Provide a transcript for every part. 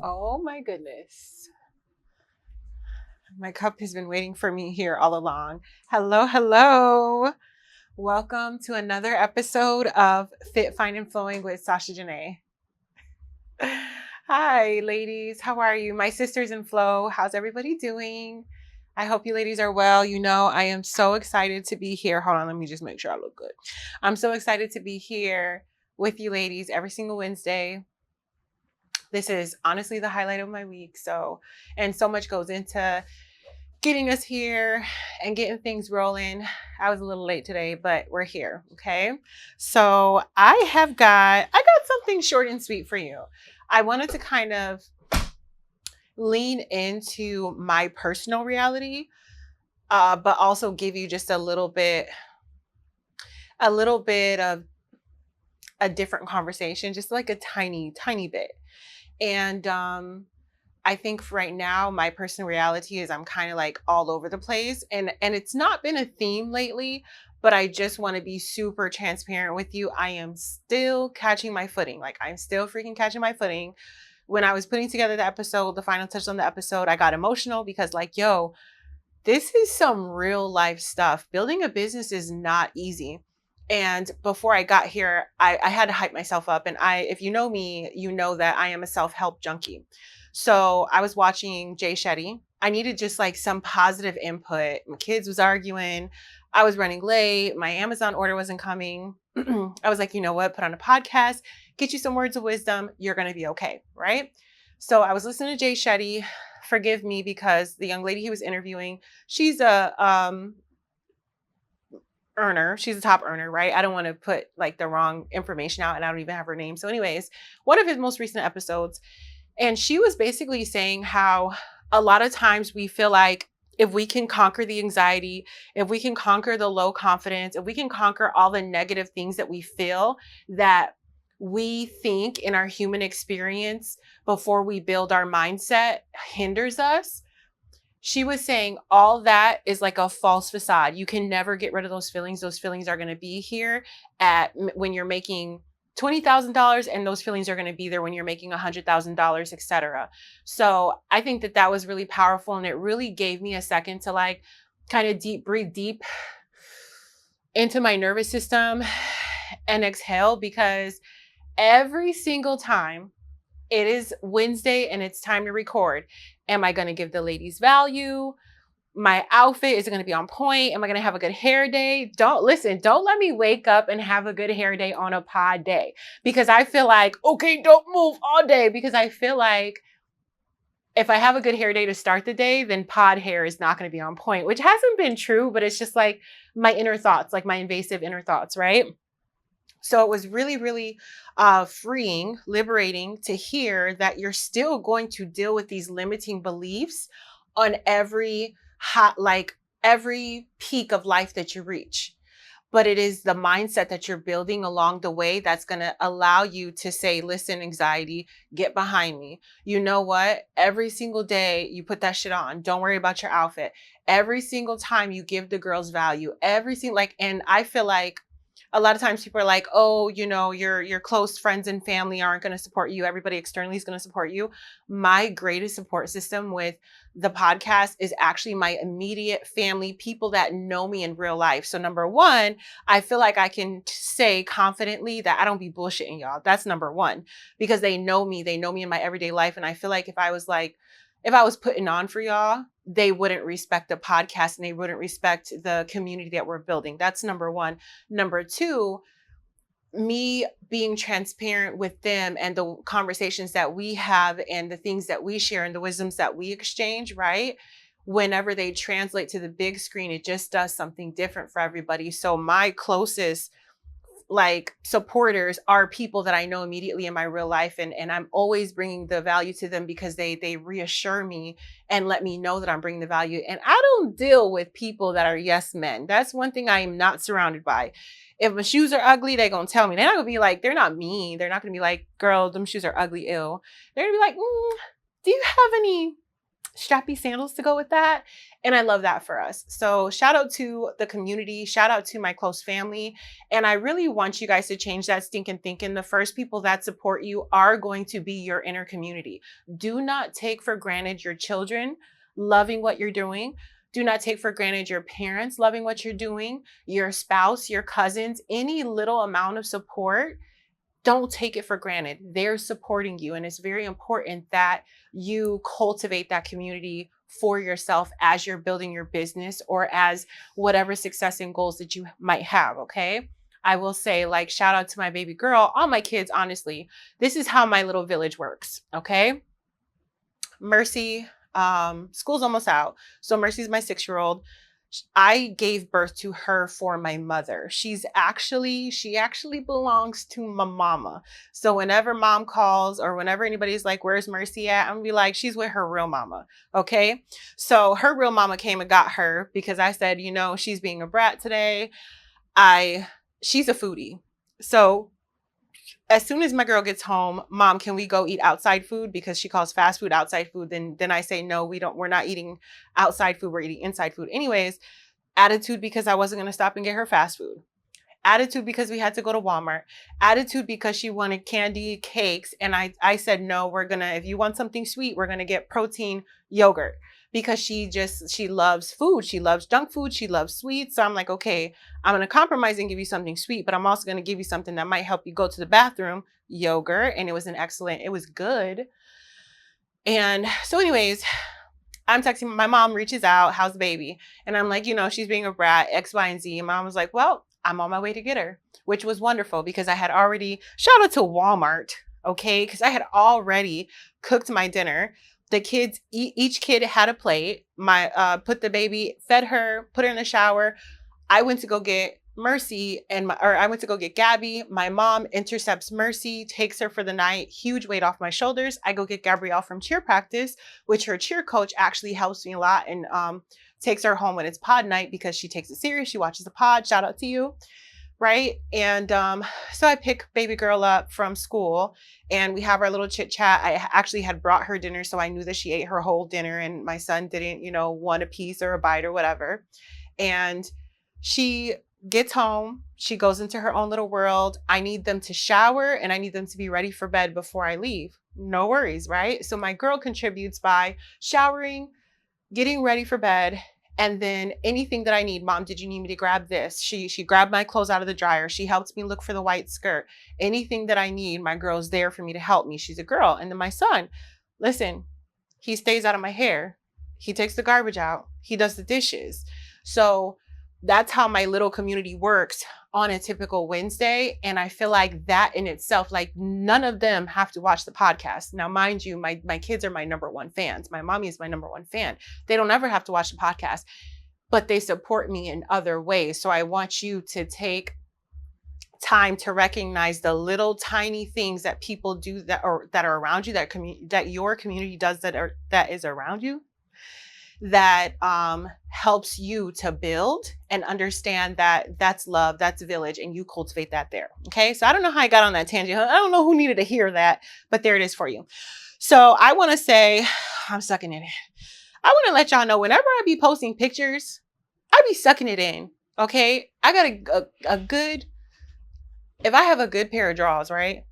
Oh my goodness. My cup has been waiting for me here all along. Hello, hello. Welcome to another episode of Fit, Fine, and Flowing with Sasha Janae. Hi, ladies. How are you? My sisters in flow. How's everybody doing? I hope you ladies are well. You know, I am so excited to be here. Hold on, let me just make sure I look good. I'm so excited to be here with you ladies every single Wednesday. This is honestly the highlight of my week. And so much goes into getting us here and getting things rolling. I was a little late today, but we're here. Okay. So I got something short and sweet for you. I wanted to kind of lean into my personal reality, but also give you just a little bit of a different conversation, just like a tiny, tiny bit. And I think for right now, my personal reality is I'm kind of like all over the place. And it's not been a theme lately, but I just want to be super transparent with you. I am still catching my footing. Like I'm still freaking catching my footing. When I was putting together the episode, the final touch on the episode, I got emotional because like, yo, this is some real life stuff. Building a business is not easy. And before I got here, I had to hype myself up. And if you know me, you know that I am a self-help junkie. So I was watching Jay Shetty. I needed just like some positive input. My kids was arguing. I was running late. My Amazon order wasn't coming. I was like, you know what? Put on a podcast, get you some words of wisdom. You're going to be okay. Right. So I was listening to Jay Shetty. Forgive me because the young lady he was interviewing, she's a earner. She's a top earner, right? I don't want to put like the wrong information out and I don't even have her name. So anyways, one of his most recent episodes, and she was basically saying how a lot of times we feel like if we can conquer the anxiety, if we can conquer the low confidence, if we can conquer all the negative things that we feel, that we think in our human experience before we build our mindset hinders us. She was saying all that is like a false facade. You can never get rid of those feelings. Those feelings are going to be here when you're making $20,000, and those feelings are going to be there when you're making $100,000, etc. So I think that that was really powerful, and it really gave me a second to like kind of breathe deep into my nervous system and exhale, because every single time it is Wednesday and it's time to record, am I going to give the ladies value? My outfit, is it going to be on point? Am I going to have a good hair day? Don't let me wake up and have a good hair day on a pod day, because I feel like, okay, don't move all day, because I feel like if I have a good hair day to start the day, then pod hair is not going to be on point, which hasn't been true, but it's just like my inner thoughts, like my invasive inner thoughts, right? So it was really, really freeing, liberating to hear that you're still going to deal with these limiting beliefs on every peak of life that you reach. But it is the mindset that you're building along the way that's going to allow you to say, listen, anxiety, get behind me. You know what? Every single day you put that shit on. Don't worry about your outfit. Every single time you give the girls value, and I feel like a lot of times people are like, oh, you know, your close friends and family aren't going to support you. Everybody externally is going to support you. My greatest support system with the podcast is actually my immediate family, people that know me in real life. So number one, I feel like I can say confidently that I don't be bullshitting y'all. That's number one, because they know me in my everyday life. And I feel like if I was putting on for y'all, they wouldn't respect the podcast and they wouldn't respect the community that we're building. That's number one. Number two, me being transparent with them and the conversations that we have and the things that we share and the wisdoms that we exchange, right? Whenever they translate to the big screen, it just does something different for everybody. So my closest like supporters are people that I know immediately in my real life. And I'm always bringing the value to them because they reassure me and let me know that I'm bringing the value. And I don't deal with people that are yes men. That's one thing I am not surrounded by. If my shoes are ugly, they're going to tell me. They're not going to be like, they're not mean. They're not going to be like, girl, them shoes are ugly, ill. They're going to be like, do you have any strappy sandals to go with that. And I love that for us. So shout out to the community, shout out to my close family. And I really want you guys to change that stinking thinking. The first people that support you are going to be your inner community. Do not take for granted your children loving what you're doing. Do not take for granted your parents loving what you're doing, your spouse, your cousins, any little amount of support. Don't take it for granted. They're supporting you. And it's very important that you cultivate that community for yourself as you're building your business or as whatever success and goals that you might have. Okay. I will say, like, shout out to my baby girl, all my kids, honestly. This is how my little village works. Okay. Mercy, school's almost out. So Mercy's my 6-year-old. I gave birth to her for my mother. She actually belongs to my mama. So whenever mom calls or whenever anybody's like, where's Mercy at? I'm gonna be like, she's with her real mama. Okay. So her real mama came and got her because I said, she's being a brat today. She's a foodie. So as soon as my girl gets home, mom, can we go eat outside food? Because she calls fast food outside food. Then I say, no, we're not eating outside food. We're eating inside food. Anyways, attitude because I wasn't going to stop and get her fast food. Attitude because we had to go to Walmart. Attitude because she wanted candy, cakes. And I said, no, if you want something sweet, we're going to get protein yogurt. Because she loves food. She loves junk food. She loves sweets. So I'm like, okay, I'm going to compromise and give you something sweet, but I'm also going to give you something that might help you go to the bathroom, yogurt. And it was good. And so anyways, I'm texting, my mom reaches out, how's the baby? And I'm like, she's being a brat, X, Y, and Z. And mom was like, well, I'm on my way to get her, which was wonderful because I had already, shout out to Walmart, okay? Because I had already cooked my dinner. The kids, each kid had a plate. Put the baby, fed her, put her in the shower. I went to go get Mercy I went to go get Gabby. My mom intercepts Mercy, takes her for the night. Huge weight off my shoulders. I go get Gabrielle from cheer practice, which her cheer coach actually helps me a lot and takes her home when it's pod night because she takes it serious. She watches the pod. Shout out to you. Right. And so I pick baby girl up from school and we have our little chit chat. I actually had brought her dinner, so I knew that she ate her whole dinner and my son didn't, want a piece or a bite or whatever. And she gets home. She goes into her own little world. I need them to shower and I need them to be ready for bed before I leave. No worries. Right. So my girl contributes by showering, getting ready for bed. And then anything that I need, mom, did you need me to grab this? She grabbed my clothes out of the dryer. She helps me look for the white skirt. Anything that I need, my girl's there for me to help me. She's a girl. And then my son, listen, he stays out of my hair. He takes the garbage out. He does the dishes. So that's how my little community works on a typical Wednesday. And I feel like that in itself, like none of them have to watch the podcast. Now, mind you, my kids are my number one fans. My mommy is my number one fan. They don't ever have to watch the podcast, but they support me in other ways. So I want you to take time to recognize the little tiny things that people do that are around you, that your community does that is around you, that helps you to build and understand that that's love, that's village, and you cultivate that there. Okay. So I don't know how I got on that tangent. I don't know who needed to hear that, but there it is for you. So I want to say, I'm sucking it in. I want to let y'all know whenever I be posting pictures, I be sucking it in. Okay. I got a good, if I have a good pair of drawers, right?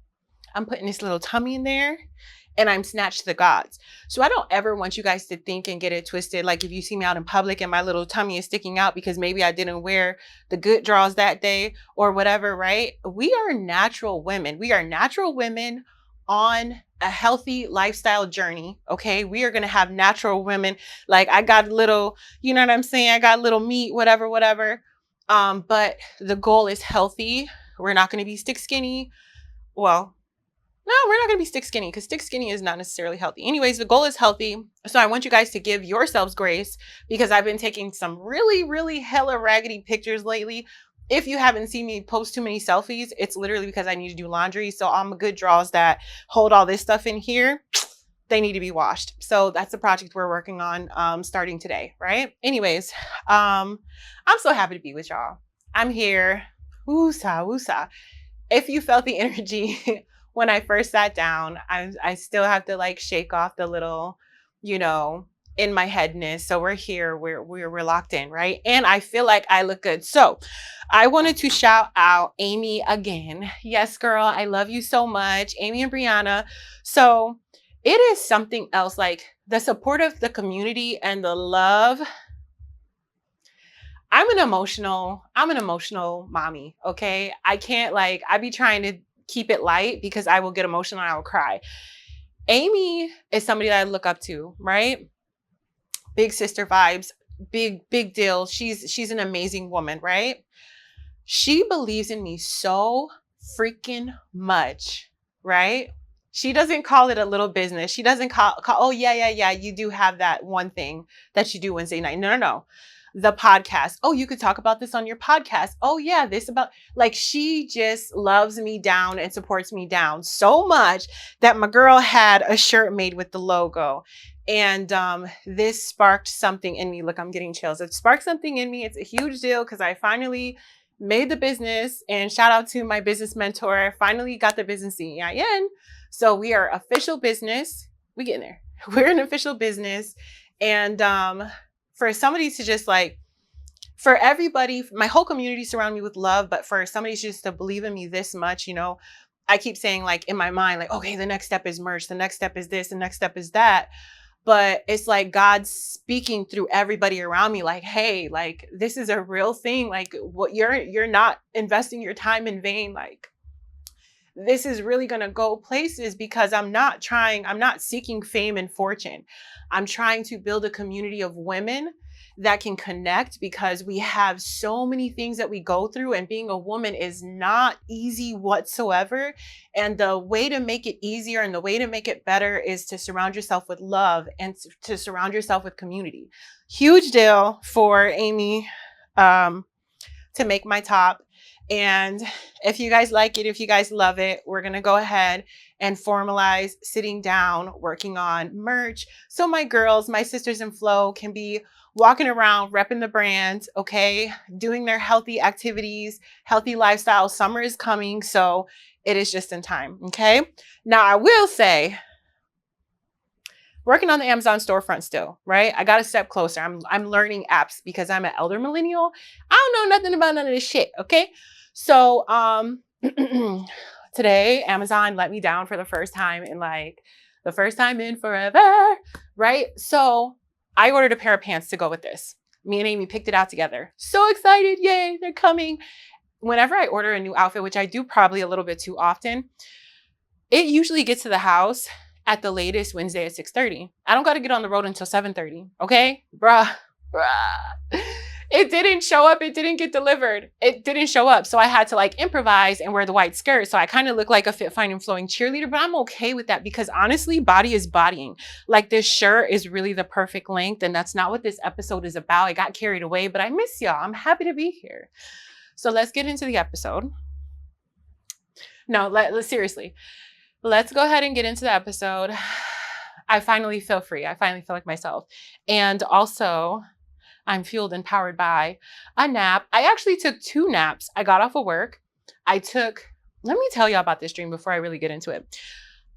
I'm putting this little tummy in there. And I'm snatched to the gods. So I don't ever want you guys to think and get it twisted. Like if you see me out in public and my little tummy is sticking out because maybe I didn't wear the good draws that day or whatever, right? We are natural women. We are natural women on a healthy lifestyle journey. Okay. We are going to have natural women. Like I got little, you know what I'm saying? I got little meat, whatever. But the goal is healthy. We're not going to be stick skinny. Well, no, we're not going to be stick skinny because stick skinny is not necessarily healthy. Anyways, the goal is healthy. So I want you guys to give yourselves grace because I've been taking some really, really hella raggedy pictures lately. If you haven't seen me post too many selfies, it's literally because I need to do laundry. So all my good draws that hold all this stuff in here, they need to be washed. So that's a project we're working on starting today, right? Anyways, I'm so happy to be with y'all. I'm here. Woosah, woosah. If you felt the energy when I first sat down, I still have to like shake off the little, in my headness. So we're here, we're locked in, right? And I feel like I look good. So I wanted to shout out Amy again. Yes, girl, I love you so much. Amy and Brianna. So it is something else, like the support of the community and the love. I'm an emotional mommy. Okay. I can't, like, I be trying to keep it light because I will get emotional and I will cry. Amy is somebody that I look up to, right? Big sister vibes, big deal. She's an amazing woman, right? She believes in me so freaking much, right? She doesn't call it a little business. She doesn't call oh yeah, you do have that one thing that you do Wednesday night. No. The podcast. Oh, you could talk about this on your podcast. Oh yeah, this about, like, she just loves me down and supports me down so much that my girl had a shirt made with the logo. And this sparked something in me. Look, I'm getting chills. It sparked something in me. It's a huge deal because I finally made the business, and shout out to my business mentor. I finally got the business EIN. So we are official business. We getting there. We're an official business. And for somebody to just, like, for everybody, my whole community surround me with love, but for somebody just to believe in me this much, you know, I keep saying, like, in my mind, like, okay, the next step is merch. The next step is this. The next step is that. But it's like God speaking through everybody around me, like, hey, like, this is a real thing. Like, what you're not investing your time in vain. Like, this is really going to go places because I'm not seeking fame and fortune. I'm trying to build a community of women that can connect because we have so many things that we go through, and being a woman is not easy whatsoever. And the way to make it easier and the way to make it better is to surround yourself with love and to surround yourself with community. Huge deal for Amy to make my top. And if you guys like it, if you guys love it, we're going to go ahead and formalize sitting down, working on merch. So my girls, my sisters in flow can be walking around, repping the brand, okay? Doing their healthy activities, healthy lifestyle. Summer is coming, so it is just in time, okay? Now, I will say, working on the Amazon storefront still, right? I got a step closer. I'm learning apps because I'm an elder millennial. I don't know nothing about none of this shit, okay? So today, Amazon let me down for the first time in forever, right? So I ordered a pair of pants to go with this. Me and Amy picked it out together. So excited, yay, they're coming. Whenever I order a new outfit, which I do probably a little bit too often, it usually gets to the house at the latest Wednesday at 6:30. I don't got to get on the road until 7:30, okay? Bruh. It didn't show up. It didn't get delivered. It didn't show up. So I had to, like, improvise and wear the white skirt. So I kind of look like a fit, fine, and flowing cheerleader, but I'm okay with that because honestly, body is bodying. Like, this shirt is really the perfect length, and that's not what this episode is about. I got carried away, but I miss y'all. I'm happy to be here. So let's get into the episode. No, seriously. Let's go ahead and get into the episode. I finally feel free. I finally feel like myself. And also, I'm fueled and powered by a nap. I actually took 2 naps. I got off of work. Let me tell y'all about this dream before I really get into it.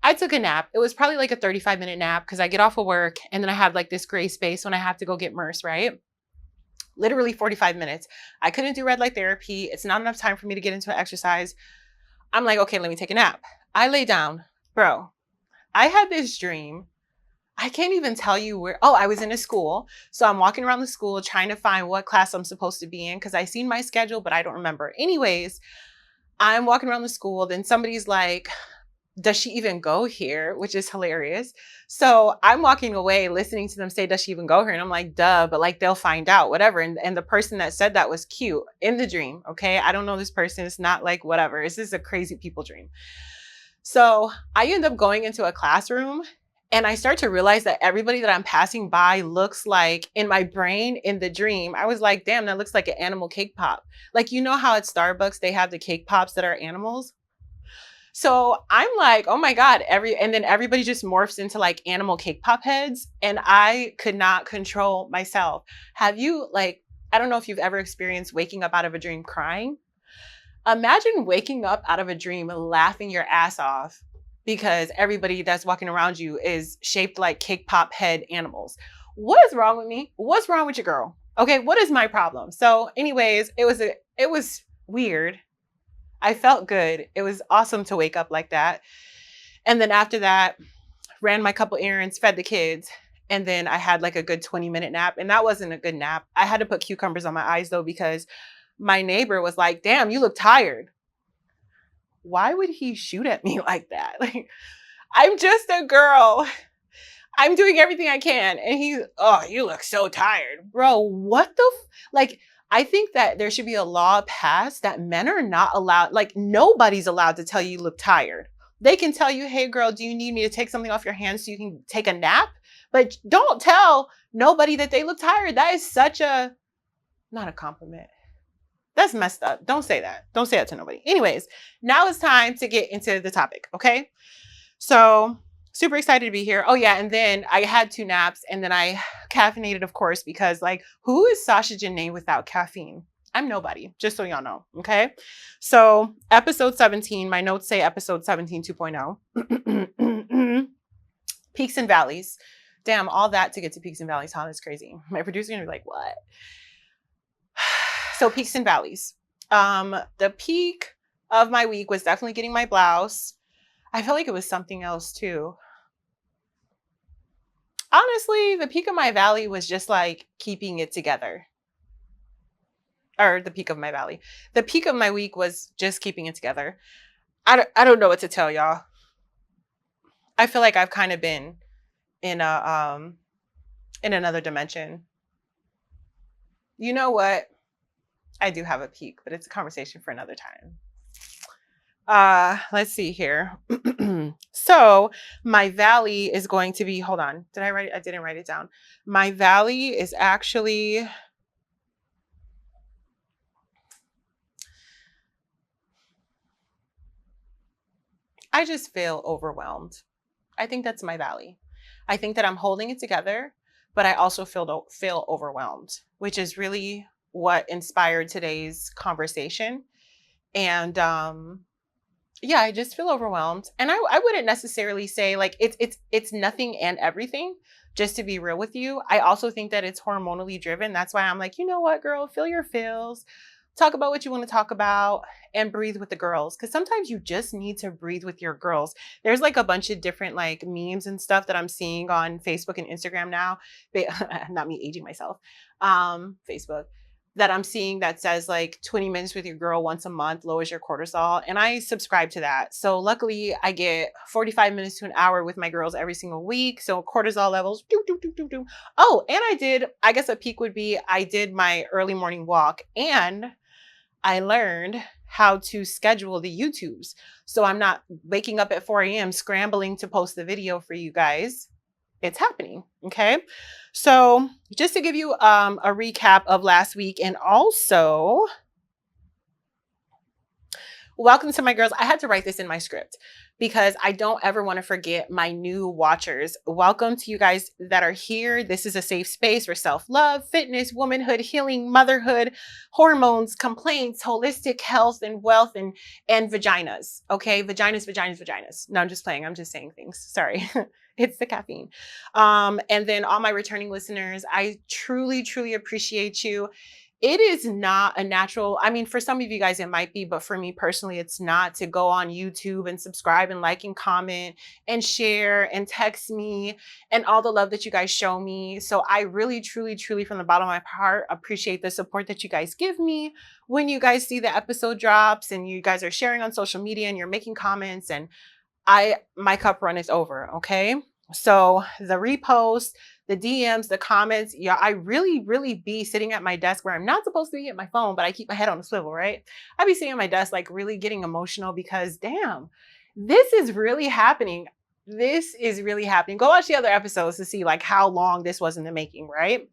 I took a nap. It was probably like a 35-minute nap because I get off of work and then I have, like, this gray space when I have to go get MERS, right? Literally 45 minutes. I couldn't do red light therapy. It's not enough time for me to get into an exercise. I'm like, okay, let me take a nap. I lay down. Bro, I had this dream. I can't even tell you where. Oh, I was in a school. So I'm walking around the school trying to find what class I'm supposed to be in because I seen my schedule, but I don't remember. Anyways, I'm walking around the school. Then somebody's like, does she even go here? Which is hilarious. So I'm walking away listening to them say, does she even go here? And I'm like, duh, but, like, they'll find out, whatever. And the person that said that was cute in the dream. Okay. I don't know this person. It's not like whatever. It's just a crazy people dream. So I end up going into a classroom and I start to realize that everybody that I'm passing by looks like, in my brain, in the dream, I was like, damn, that looks like an animal cake pop. Like, you know how at Starbucks, they have the cake pops that are animals? So I'm like, oh my God, and then everybody just morphs into, like, animal cake pop heads. And I could not control myself. Have you, like, I don't know if you've ever experienced waking up out of a dream crying. Imagine waking up out of a dream laughing your ass off because everybody that's walking around you is shaped like cake pop head animals. what is wrong with me? What's wrong with your girl? Okay, what is my problem? So, anyways, it was weird. I felt good. It was awesome to wake up like that. And then after that, ran my couple errands, fed the kids, and then I had like a good 20-minute nap. And that wasn't a good nap. I had to put cucumbers on my eyes though, because my neighbor was like, damn, you look tired. Why would he shoot at me like that? Like, I'm just a girl. I'm doing everything I can. And he's, oh, you look so tired. Bro, what the like, I think that there should be a law passed that men are not allowed, like nobody's allowed to tell you look tired. They can tell you, hey girl, do you need me to take something off your hands so you can take a nap? But don't tell nobody that they look tired. That is such a, not a compliment. That's messed up. Don't say that. Don't say that to nobody. Anyways, now it's time to get into the topic, okay? So, super excited to be here. Oh yeah, and then I had 2 naps and then I caffeinated, of course, because like, who is Sasha Janae without caffeine? I'm nobody, just so y'all know, okay? So, episode 17, my notes say episode 17 2.0. Peaks and valleys. Damn, all that to get to peaks and valleys, huh? That's crazy. My producer's gonna be like, what? So, peaks and valleys. The peak of my week was definitely getting my blouse. I felt like it was something else too. Honestly, the peak of my valley was just like keeping it together. Or the peak of my valley. The peak of my week was just keeping it together. I don't know what to tell y'all. I feel like I've kind of been in another dimension. You know what? I do have a peak, but it's a conversation for another time. Let's see here. So my valley is going to be, hold on. Did I write it? I didn't write it down. My valley is actually, I just feel overwhelmed. I think that's my valley. I think that I'm holding it together, but I also feel overwhelmed, which is really what inspired today's conversation. And yeah, I just feel overwhelmed. And I wouldn't necessarily say like it's nothing and everything, just to be real with you. I also think that it's hormonally driven. That's why I'm like, you know what, girl, feel your feels. Talk about what you want to talk about and breathe with the girls. Cause sometimes you just need to breathe with your girls. There's like a bunch of different like memes and stuff that I'm seeing on Facebook and Instagram now. Not me aging myself. Facebook that I'm seeing that says like 20 minutes with your girl once a month lowers your cortisol. And I subscribe to that. So luckily I get 45 minutes to an hour with my girls every single week. So cortisol levels. Doo, doo, doo, doo, doo. Oh, and I guess a peak would be I did my early morning walk and I learned how to schedule the YouTubes. So I'm not waking up at 4 a.m. scrambling to post the video for you guys. It's happening. Okay. So just to give you a recap of last week, and also welcome to my girls. I had to write this in my script because I don't ever want to forget my new watchers. Welcome to you guys that are here. This is a safe space for self-love, fitness, womanhood, healing, motherhood, hormones, complaints, holistic health and wealth, and vaginas. Okay. Vaginas. No, I'm just playing. I'm just saying things. Sorry. It's the caffeine. And then all my returning listeners, I truly, truly appreciate you. It is not a natural, I mean, for some of you guys, it might be, but for me personally, it's not to go on YouTube and subscribe and like and comment and share and text me and all the love that you guys show me. So I really, truly, truly from the bottom of my heart, appreciate the support that you guys give me when you guys see the episode drops and you guys are sharing on social media and you're making comments, and my cup runneth over. Okay. So the repost, the DMs, the comments, yeah, I really, really be sitting at my desk where I'm not supposed to be at my phone, but I keep my head on a swivel, right? I be sitting at my desk, like really getting emotional because damn, this is really happening. This is really happening. Go watch the other episodes to see like how long this was in the making, right?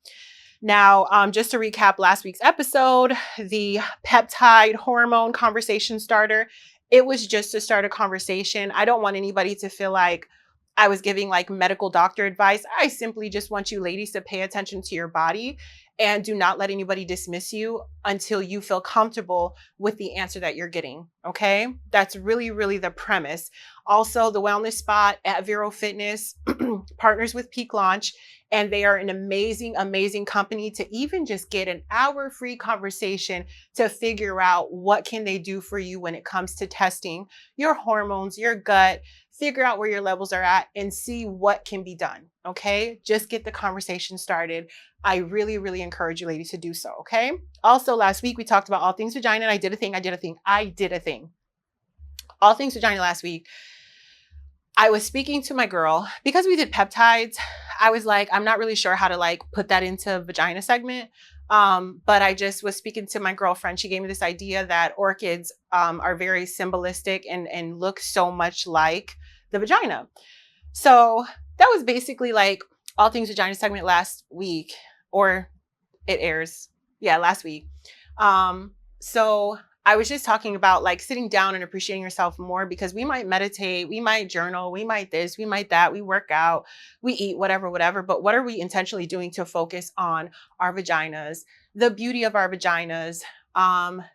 Now, just to recap last week's episode, the peptide hormone conversation starter, it was just to start a conversation. I don't want anybody to feel like, I was giving like medical doctor advice. I simply just want you ladies to pay attention to your body and do not let anybody dismiss you until you feel comfortable with the answer that you're getting. Okay. That's really, really the premise. Also, the wellness spot at Vero Fitness partners with Peak Launch, and they are an amazing, amazing company to even just get an hour free conversation to figure out what can they do for you when it comes to testing your hormones, your gut, figure out where your levels are at and see what can be done. Okay. Just get the conversation started. I really, really encourage you ladies to do so. Okay. Also, last week we talked about all things vagina and I did a thing. All things vagina last week. I was speaking to my girl because we did peptides. I was like, I'm not really sure how to like put that into vagina segment. But I just was speaking to my girlfriend. She gave me this idea that orchids are very symbolistic and look so much like the vagina. So that was basically like all things vagina segment last week, or it airs. Yeah, last week. So I was just talking about like sitting down and appreciating yourself more, because we might meditate, we might journal, we might this, we might that, we work out, we eat, whatever, whatever. But what are we intentionally doing to focus on our vaginas, the beauty of our vaginas,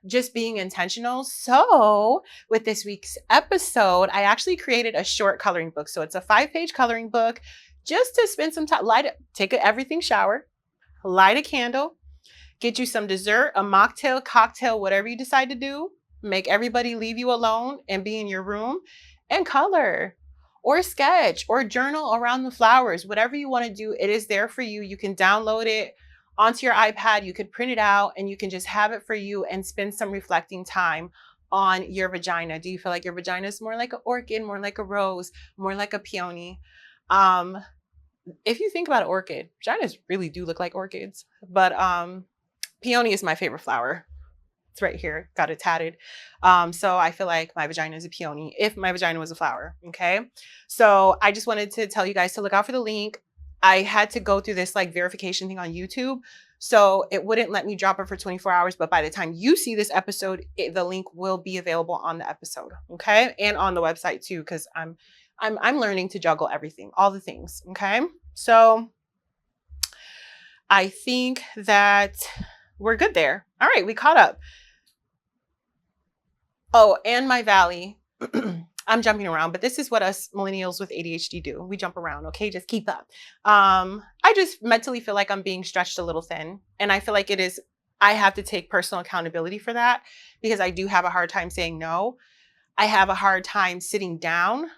just being intentional? So with this week's episode, I actually created a short coloring book. So it's a 5-page coloring book just to spend some time, take a everything shower, light a candle, get you some dessert, a mocktail, cocktail, whatever you decide to do. Make everybody leave you alone and be in your room and color or sketch or journal around the flowers. Whatever you want to do, it is there for you. You can download it onto your iPad. You could print it out and you can just have it for you and spend some reflecting time on your vagina. Do you feel like your vagina is more like an orchid, more like a rose, more like a peony? If you think about an orchid, vaginas really do look like orchids, but peony is my favorite flower. It's right here. Got it tatted. So I feel like my vagina is a peony if my vagina was a flower. Okay. So I just wanted to tell you guys to look out for the link. I had to go through this like verification thing on YouTube. So it wouldn't let me drop it for 24 hours. But by the time you see this episode, the link will be available on the episode. Okay. And on the website too, because I'm learning to juggle everything, all the things. Okay. So I think that we're good there. All right, we caught up. Oh, and my valley. I'm jumping around, but this is what us millennials with ADHD do. We jump around, okay? Just keep up. I just mentally feel like I'm being stretched a little thin. And I feel like I have to take personal accountability for that, because I do have a hard time saying no. I have a hard time sitting down.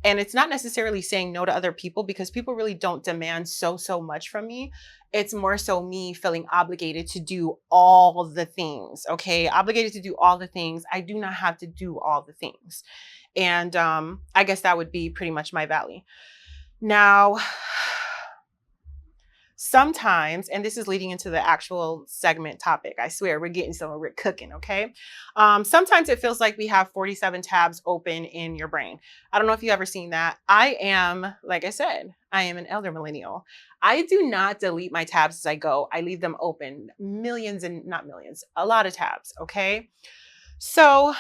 And it's not necessarily saying no to other people, because people really don't demand so much from me. It's more so me feeling obligated to do all the things. Okay. Obligated to do all the things. I do not have to do all the things. And I guess that would be pretty much my valley. Now, sometimes, and this is leading into the actual segment topic, I swear we're getting somewhere, we're cooking, okay? Sometimes it feels like we have 47 tabs open in your brain. I don't know if you've ever seen that. I am, like I said, I am an elder millennial. I do not delete my tabs as I go. I leave them open, millions and not millions, a lot of tabs, okay? So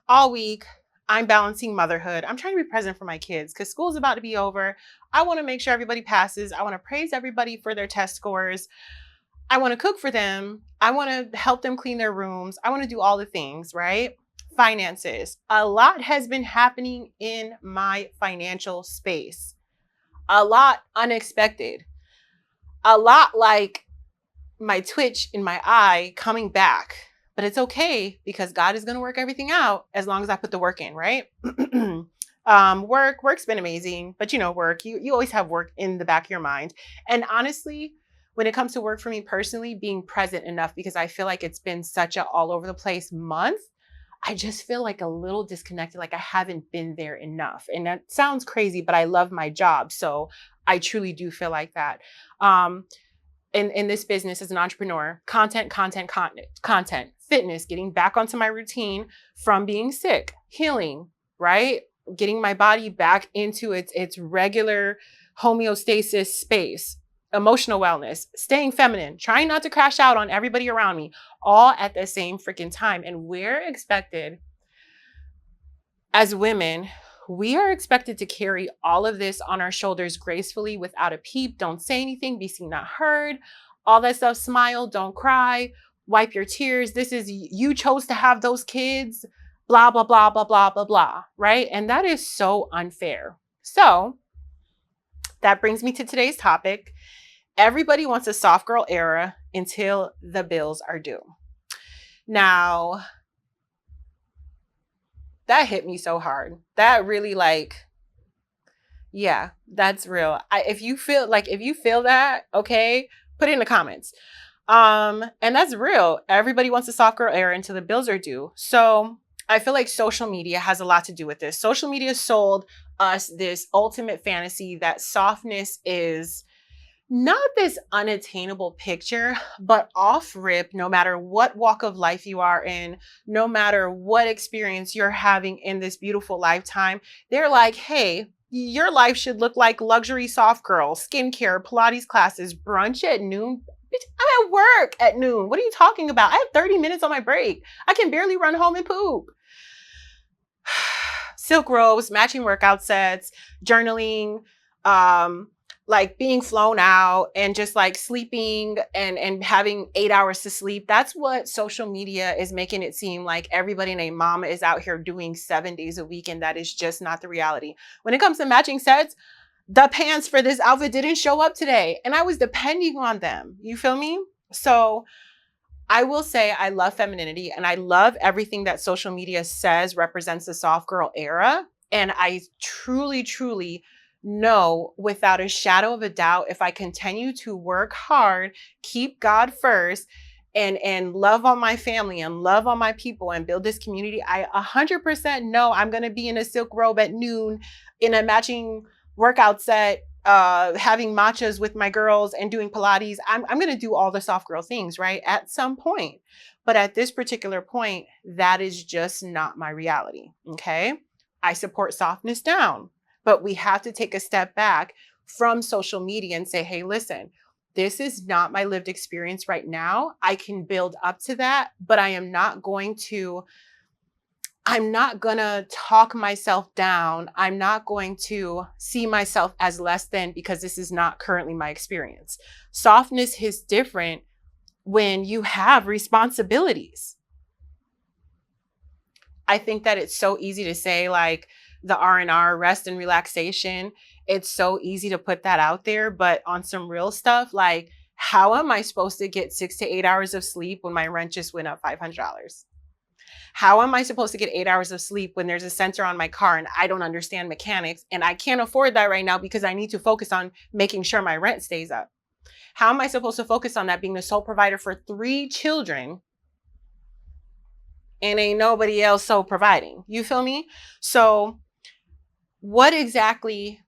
all week, I'm balancing motherhood. I'm trying to be present for my kids because school's about to be over. I want to make sure everybody passes. I want to praise everybody for their test scores. I want to cook for them. I want to help them clean their rooms. I want to do all the things, right? Finances. A lot has been happening in my financial space. A lot unexpected. A lot like my twitch in my eye coming back. But it's okay, because God is going to work everything out as long as I put the work in, right? Work's been amazing, but work, you always have work in the back of your mind. And honestly, when it comes to work for me personally, being present enough, because I feel like it's been such a all over the place month, I just feel like a little disconnected, like I haven't been there enough. And that sounds crazy, but I love my job. So I truly do feel like that. In this business as an entrepreneur, content, fitness, getting back onto my routine from being sick, healing, right? Getting my body back into its regular homeostasis space, emotional wellness, staying feminine, trying not to crash out on everybody around me, all at the same freaking time. And we're expected as women, we are expected to carry all of this on our shoulders gracefully without a peep. Don't say anything, be seen, not heard, all that stuff. Smile, don't cry, wipe your tears. This is you chose to have those kids, blah, blah, blah, blah, blah, blah, blah. Right. And that is so unfair. So that brings me to today's topic. Everybody wants a soft girl era until the bills are due. Now, that hit me so hard. That really yeah, that's real. If you feel that, okay, put it in the comments. And that's real. Everybody wants a soft girl era until the bills are due. So I feel like social media has a lot to do with this. Social media sold us this ultimate fantasy that softness is not this unattainable picture, but off rip, no matter what walk of life you are in, no matter what experience you're having in this beautiful lifetime, they're like, hey, your life should look like luxury soft girl, skincare, Pilates classes, brunch at noon. Bitch, I'm at work at noon. What are you talking about? I have 30 minutes on my break. I can barely run home and poop. Silk robes, matching workout sets, journaling, like being flown out and just like sleeping and having 8 hours to sleep. That's what social media is making it seem like everybody and a mama is out here doing 7 days a week. And that is just not the reality. When it comes to matching sets, the pants for this outfit didn't show up today and I was depending on them. You feel me? So I will say I love femininity and I love everything that social media says represents the soft girl era. And I truly, truly know without a shadow of a doubt, if I continue to work hard, keep God first, and love on my family and love on my people and build this community, I 100% know I'm going to be in a silk robe at noon in a matching workout set, having matchas with my girls and doing Pilates. I'm going to do all the soft girl things, right? At some point. But at this particular point, that is just not my reality. Okay. I support softness down, but we have to take a step back from social media and say, hey, listen, this is not my lived experience right now. I can build up to that, but I'm not going to talk myself down. I'm not going to see myself as less than because this is not currently my experience. Softness is different when you have responsibilities. I think that it's so easy to say like the R&R, rest and relaxation. It's so easy to put that out there, but on some real stuff, like how am I supposed to get 6 to 8 hours of sleep when my rent just went up $500? How am I supposed to get 8 hours of sleep when there's a sensor on my car and I don't understand mechanics and I can't afford that right now because I need to focus on making sure my rent stays up? How am I supposed to focus on that being the sole provider for 3 children and ain't nobody else so providing? You feel me? So what exactly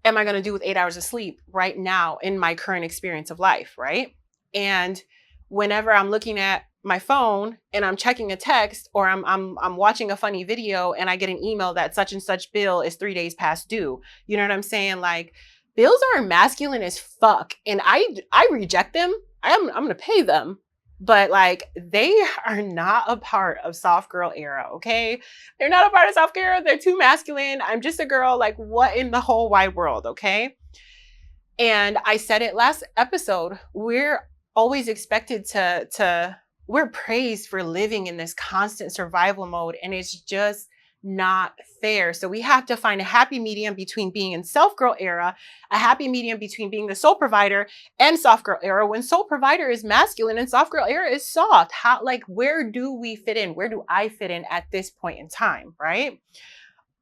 am I going to do with 8 hours of sleep right now in my current experience of life, right? And whenever I'm looking at my phone and I'm checking a text or I'm watching a funny video and I get an email that such and such bill is 3 days past due. You know what I'm saying? Like bills are masculine as fuck and I reject them. I'm going to pay them, but like they are not a part of soft girl era. Okay. They're not a part of soft girl era. They're too masculine. I'm just a girl. Like what in the whole wide world? Okay. And I said it last episode, we're always expected we're praised for living in this constant survival mode, and it's just not fair. So we have to find a happy medium between being in soft girl era, a happy medium between being the sole provider and soft girl era, when sole provider is masculine and soft girl era is soft. Where do we fit in? Where do I fit in at this point in time, right?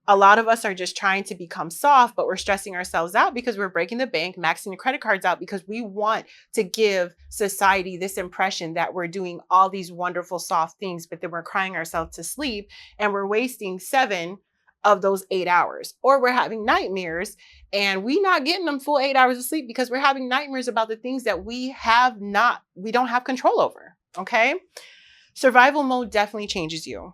A lot of us are just trying to become soft, but we're stressing ourselves out because we're breaking the bank, maxing the credit cards out because we want to give society this impression that we're doing all these wonderful soft things, but then we're crying ourselves to sleep and we're wasting 7 of those 8 hours, or we're having nightmares and we not getting them full 8 hours of sleep because we're having nightmares about the things that we don't have control over. Okay. Survival mode definitely changes you.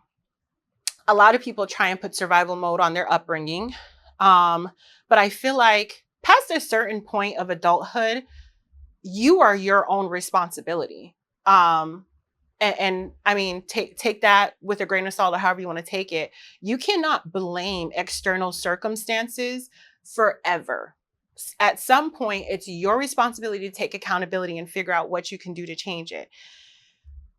A lot of people try and put survival mode on their upbringing. But I feel like past a certain point of adulthood, you are your own responsibility. And I mean, take that with a grain of salt or however you want to take it. You cannot blame external circumstances forever. At some point, it's your responsibility to take accountability and figure out what you can do to change it.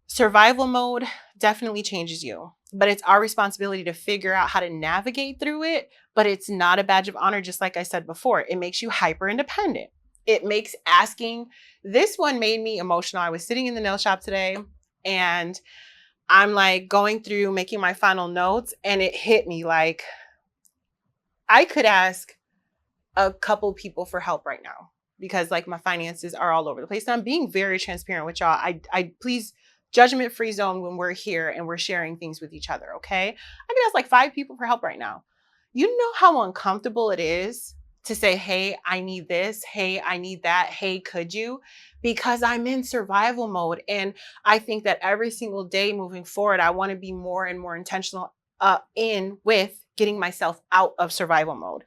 Survival mode definitely changes you, but it's our responsibility to figure out how to navigate through it. But it's not a badge of honor, just like I said before. It makes you hyper independent. It makes asking, this one made me emotional. I was sitting in the nail shop today and I'm like going through making my final notes, and it hit me like I could ask a couple people for help right now because like my finances are all over the place. And I'm being very transparent with y'all. I please judgment free zone when we're here and we're sharing things with each other. Okay. I can ask like 5 people for help right now. You know how uncomfortable it is to say, hey, I need this. Hey, I need that. Hey, could you? Because I'm in survival mode. And I think that every single day moving forward, I want to be more and more intentional in with getting myself out of survival mode.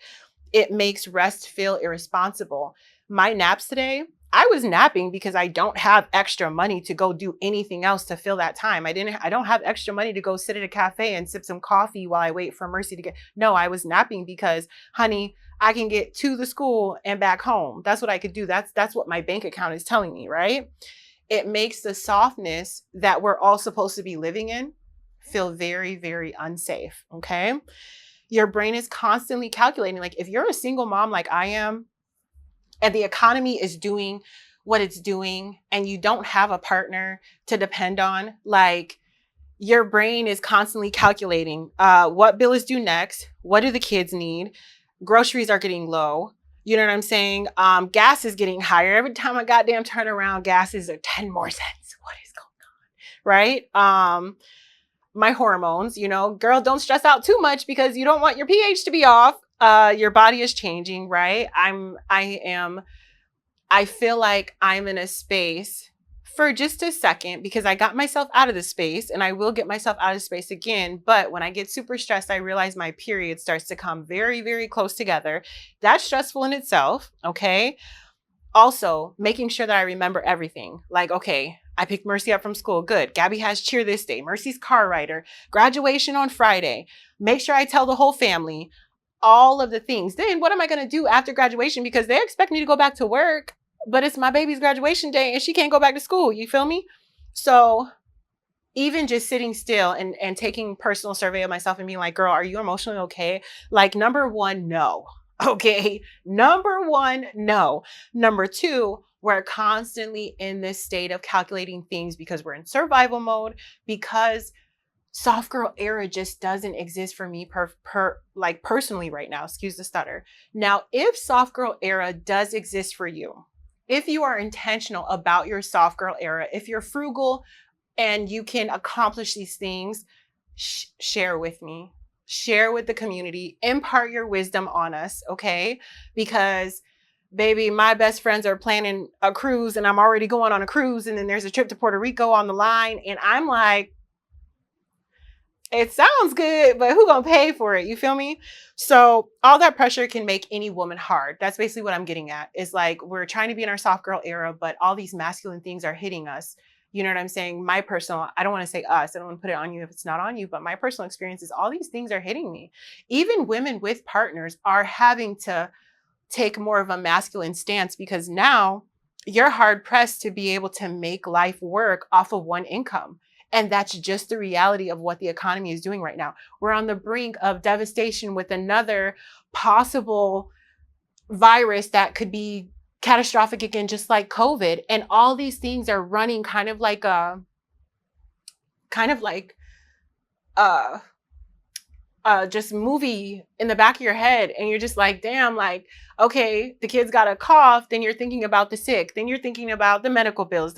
It makes rest feel irresponsible. My naps today, I was napping because I don't have extra money to go do anything else to fill that time. I don't have extra money to go sit at a cafe and sip some coffee while I wait for Mercy to get. No, I was napping because, honey, I can get to the school and back home. That's what I could do. That's what my bank account is telling me, right? It makes the softness that we're all supposed to be living in feel very, very unsafe. Okay. Your brain is constantly calculating. Like if you're a single mom like I am, and the economy is doing what it's doing, and you don't have a partner to depend on, like your brain is constantly calculating what bill is due next, what do the kids need, groceries are getting low. You know what I'm saying? Gas is getting higher. Every time I goddamn turn around, gas is 10 more cents. What is going on? Right? My hormones, girl, don't stress out too much because you don't want your pH to be off. Your body is changing, right? I feel like I'm in a space for just a second because I got myself out of the space and I will get myself out of space again. But when I get super stressed, I realize my period starts to come very, very close together. That's stressful in itself. Okay. Also, making sure that I remember everything. Like, okay, I picked Mercy up from school. Good. Gabby has cheer this day. Mercy's car rider. Graduation on Friday. Make sure I tell the whole family all of the things. Then what am I going to do after graduation? Because they expect me to go back to work, but it's my baby's graduation day and she can't go back to school. You feel me? So even just sitting still and taking personal survey of myself and being like, girl, are you emotionally okay? Like, number one, no. Okay. Number one, no. Number two, we're constantly in this state of calculating things because we're in survival mode, because soft girl era just doesn't exist for me like personally right now. Excuse the stutter. Now, if soft girl era does exist for you, if you are intentional about your soft girl era, if you're frugal and you can accomplish these things, share with me, share with the community, impart your wisdom on us, okay? Because baby, my best friends are planning a cruise and I'm already going on a cruise, and then there's a trip to Puerto Rico on the line, and I'm like, it sounds good, but who gonna pay for it? You feel me? So all that pressure can make any woman hard. That's basically what I'm getting at. Is like we're trying to be in our soft girl era, but all these masculine things are hitting us. You know what I'm saying? My personal, I don't want to say us, I don't want to put it on you if it's not on you, but my personal experience is all these things are hitting me. Even women with partners are having to take more of a masculine stance because now you're hard pressed to be able to make life work off of one income. And that's just the reality of what the economy is doing right now. We're on the brink of devastation with another possible virus that could be catastrophic again, just like COVID. And all these things are running kind of like uh just movie in the back of your head, and you're just like, damn, like, okay, the kid's got a cough, then you're thinking about the sick, then you're thinking about the medical bills,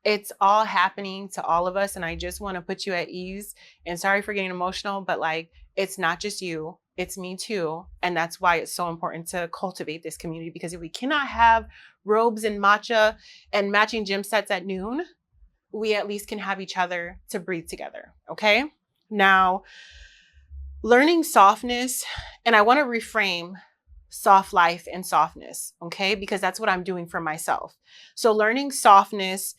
it's all happening to all of us. And I just want to put you at ease, and sorry for getting emotional, but like, it's not just you, it's me too. And that's why it's so important to cultivate this community, because if we cannot have robes and matcha and matching gym sets at noon, we at least can have each other to breathe together. Okay. Now, learning softness, and I want to reframe soft life and softness, okay? Because that's what I'm doing for myself. So learning softness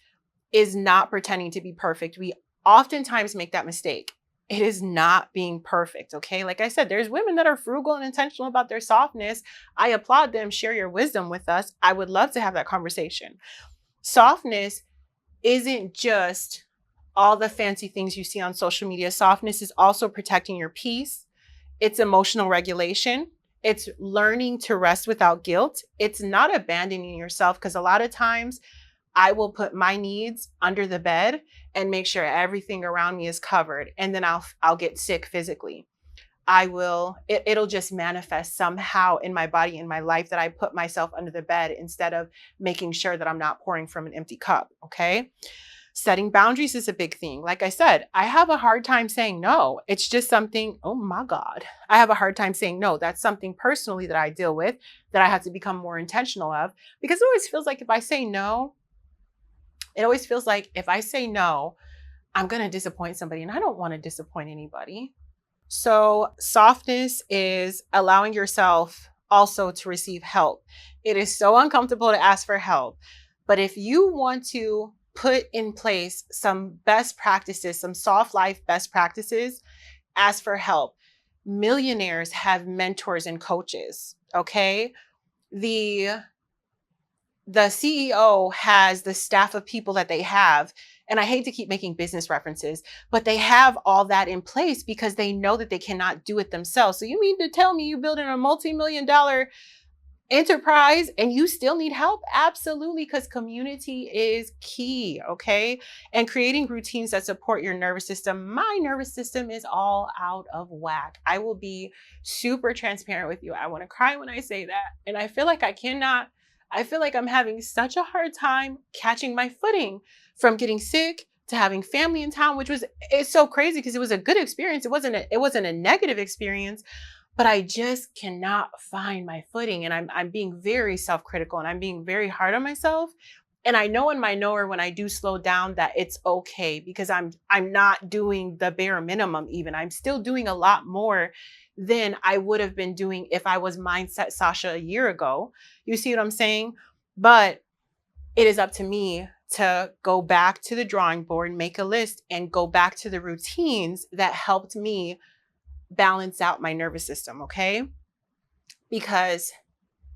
is not pretending to be perfect. We oftentimes make that mistake. It is not being perfect. Okay. Like I said, there's women that are frugal and intentional about their softness. I applaud them. Share your wisdom with us. I would love to have that conversation. Softness isn't just all the fancy things you see on social media. Softness is also protecting your peace. It's emotional regulation. It's learning to rest without guilt. It's not abandoning yourself, because a lot of times I will put my needs under the bed and make sure everything around me is covered, and then I'll get sick physically. It'll just manifest somehow in my body, in my life, that I put myself under the bed instead of making sure that I'm not pouring from an empty cup. Okay. Setting boundaries is a big thing. Like I said, I have a hard time saying no. It's just something, oh my God, I have a hard time saying no. That's something personally that I deal with, that I have to become more intentional of, because it always feels like if I say no, I'm going to disappoint somebody, and I don't want to disappoint anybody. So softness is allowing yourself also to receive help. It is so uncomfortable to ask for help, but if you want to put in place some best practices, some soft life best practices, ask for help. Millionaires have mentors and coaches. Okay. The CEO has the staff of people that they have. And I hate to keep making business references, but they have all that in place because they know that they cannot do it themselves. So you mean to tell me you building a multi-million-dollar enterprise and you still need help? Absolutely, because community is key. Okay. And creating routines that support your nervous system. My nervous system is all out of whack. I will be super transparent with you. I want to cry when I say that. And I feel like I feel like I'm having such a hard time catching my footing, from getting sick to having family in town, it's so crazy because it was a good experience. It wasn't a negative experience, but I just cannot find my footing. And I'm being very self-critical, and I'm being very hard on myself. And I know in my knower, when I do slow down, that it's okay, because I'm not doing the bare minimum even. I'm still doing a lot more than I would have been doing if I was Mindset Sasha a year ago. You see what I'm saying? But it is up to me to go back to the drawing board, make a list, and go back to the routines that helped me balance out my nervous system. Okay. Because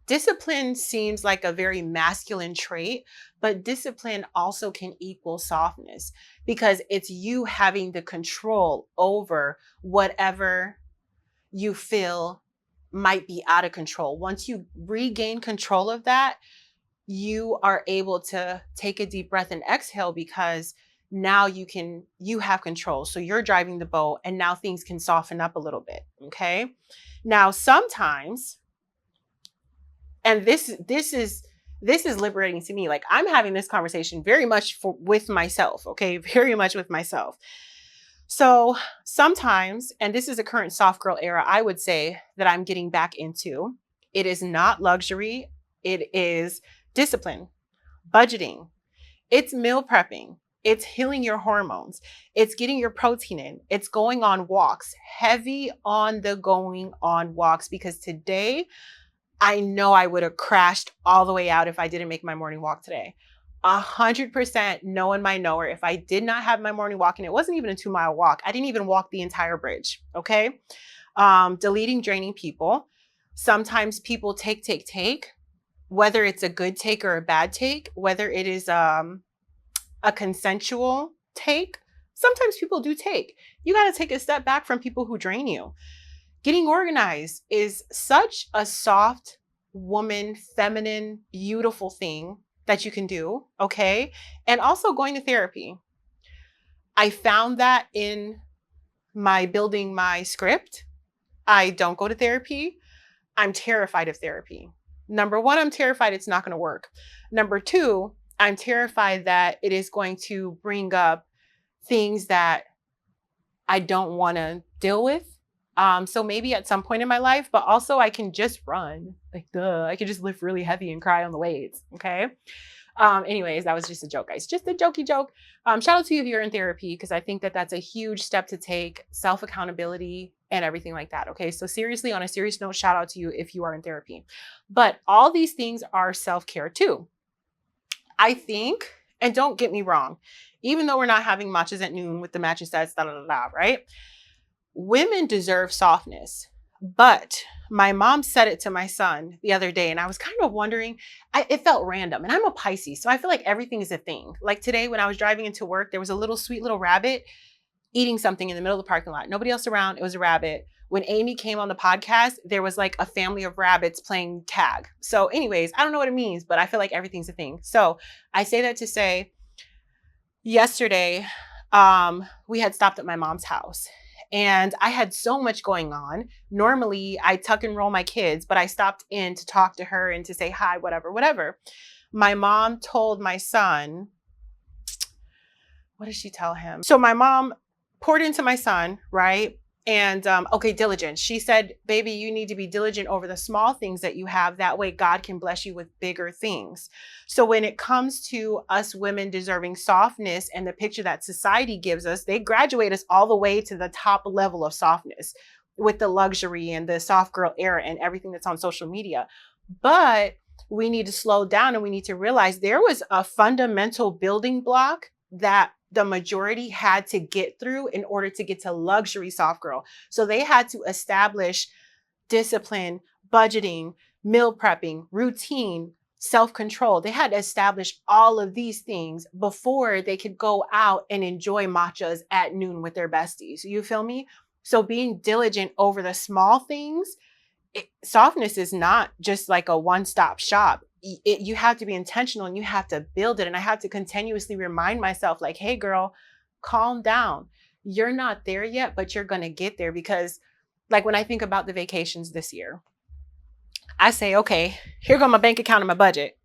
discipline seems like a very masculine trait, but discipline also can equal softness, because it's you having the control over whatever you feel might be out of control. Once you regain control of that, you are able to take a deep breath and exhale, because now you have control. So you're driving the boat, and now things can soften up a little bit. Okay. Now, sometimes, and this is liberating to me. Like, I'm having this conversation very much with myself. Okay. Very much with myself. So sometimes, and this is a current soft girl era, I would say, that I'm getting back into, it is not luxury. It is discipline, budgeting, it's meal prepping, it's healing your hormones, it's getting your protein in, it's going on walks, heavy on the going on walks, because today I know I would have crashed all the way out if I didn't make my morning walk today. 100% know in my knower, if I did not have my morning walk, and it wasn't even a 2-mile walk, I didn't even walk the entire bridge. Okay. Deleting draining people. Sometimes people take, whether it's a good take or a bad take, whether it is a consensual take. Sometimes people do take. You got to take a step back from people who drain you. Getting organized is such a soft woman, feminine, beautiful thing that you can do. Okay. And also going to therapy. I found that in my building my script. I don't go to therapy. I'm terrified of therapy. Number one, I'm terrified it's not going to work. Number two, I'm terrified that it is going to bring up things that I don't want to deal with. So maybe at some point in my life, but also I can just run. Like, I can just lift really heavy and cry on the weights. Okay. Anyways, that was just a joke, guys. Just a jokey joke. Shout out to you if you're in therapy, because I think that that's a huge step to take, self-accountability and everything like that. Okay. So seriously, on a serious note, shout out to you if you are in therapy. But all these things are self-care too. I think, And don't get me wrong, even though we're not having matchas at noon with the matching sets, da da da da, right? Women deserve softness. But my mom said it to my son the other day, and I was kind of wondering, it felt random. And I'm a Pisces, so I feel like everything is a thing. Like today, when I was driving into work, there was a little sweet little rabbit eating something in the middle of the parking lot. Nobody else around. It was a rabbit. When Amy came on the podcast, there was like a family of rabbits playing tag. So, anyways, I don't know what it means, but I feel like everything's a thing. So, I say that to say, yesterday, we had stopped at my mom's house and I had so much going on. Normally, I tuck and roll my kids, but I stopped in to talk to her and to say hi, whatever, whatever. My mom told my son, what did she tell him? So my mom poured into my son, right? And okay, diligence. She said, baby, you need to be diligent over the small things that you have. That way, God can bless you with bigger things. So when it comes to us women deserving softness and the picture that society gives us, they graduate us all the way to the top level of softness with the luxury and the soft girl era and everything that's on social media. But we need to slow down and we need to realize there was a fundamental building block that the majority had to get through in order to get to luxury soft girl. So they had to establish discipline, budgeting, meal prepping, routine, self-control. They had to establish all of these things before they could go out and enjoy matchas at noon with their besties. You feel me? So being diligent over the small things, softness is not just like a one-stop shop. You have to be intentional and you have to build it. And I have to continuously remind myself like, hey girl, calm down. You're not there yet, but you're going to get there. Because like when I think about the vacations this year, I say, okay, here go my bank account and my budget.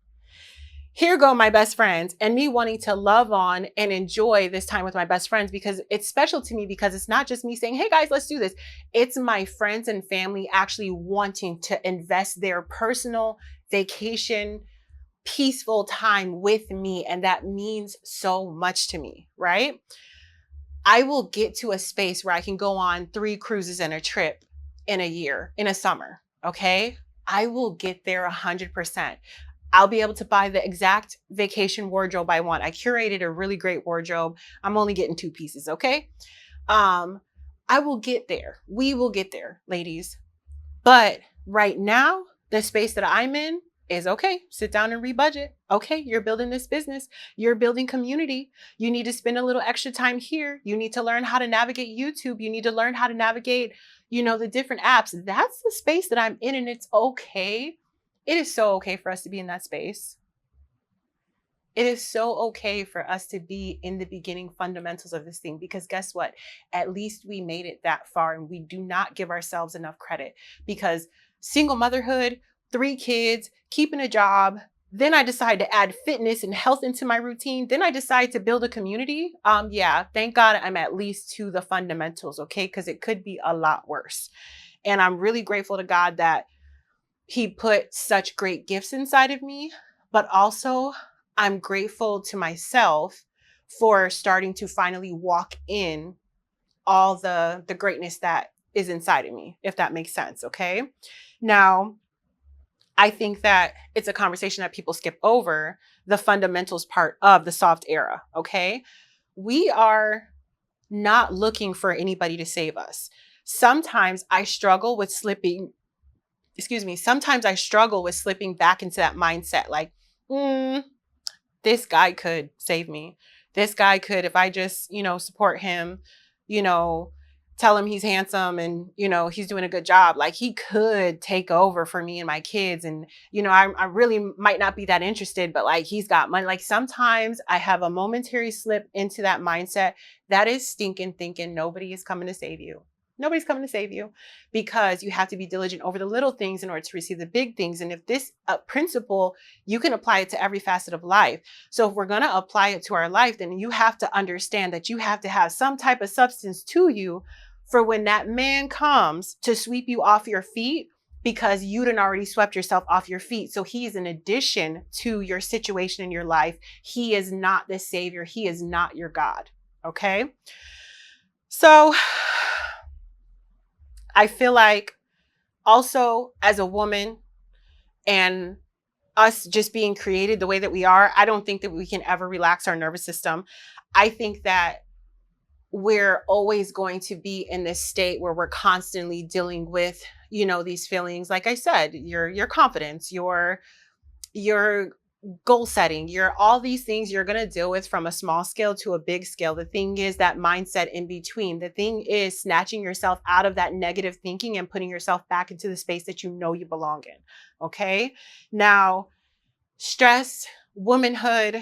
Here go my best friends, and me wanting to love on and enjoy this time with my best friends, because it's special to me, because it's not just me saying, hey guys, let's do this. It's my friends and family actually wanting to invest their personal vacation, peaceful time with me. And that means so much to me, right? I will get to a space where I can go on 3 cruises and a trip in a year, in a summer. Okay. I will get there 100%. I'll be able to buy the exact vacation wardrobe I want. I curated a really great wardrobe. I'm only getting 2 pieces, okay? I will get there. We will get there, ladies. But right now, the space that I'm in is okay. Sit down and rebudget. Okay, you're building this business. You're building community. You need to spend a little extra time here. You need to learn how to navigate YouTube. You need to learn how to navigate, the different apps. That's the space that I'm in, and it's okay. It is so okay for us to be in that space. It is so okay for us to be in the beginning fundamentals of this thing, because guess what? At least we made it that far, and we do not give ourselves enough credit, because single motherhood, 3 kids, keeping a job, then I decide to add fitness and health into my routine. Then I decide to build a community. Yeah, thank God I'm at least to the fundamentals, okay? Because it could be a lot worse. And I'm really grateful to God that He put such great gifts inside of me, but also I'm grateful to myself for starting to finally walk in all the greatness that is inside of me, if that makes sense. Okay. Now, I think that it's a conversation that people skip over, the fundamentals part of the soft era. Okay. We are not looking for anybody to save us. Sometimes I struggle with slipping sometimes I struggle with slipping back into that mindset. Like, this guy could save me. This guy could, if I just, support him, you know, tell him he's handsome and, he's doing a good job. Like he could take over for me and my kids. And, I really might not be that interested, but like he's got money. Like sometimes I have a momentary slip into that mindset. That is stinking thinking nobody is coming to save you. Nobody's coming to save you, because you have to be diligent over the little things in order to receive the big things. And if this principle, you can apply it to every facet of life. So if we're going to apply it to our life, then you have to understand that you have to have some type of substance to you for when that man comes to sweep you off your feet, because you done already swept yourself off your feet. So he is an addition to your situation in your life. He is not the savior. He is not your God. Okay. So I feel like also as a woman and us just being created the way that we are, I don't think that we can ever relax our nervous system. I think that we're always going to be in this state where we're constantly dealing with, these feelings. Like I said, your confidence, your goal setting, your all these things you're going to deal with from a small scale to a big scale. The thing is that mindset in between. The thing is snatching yourself out of that negative thinking and putting yourself back into the space that you know you belong in. Okay? Now, stress, womanhood,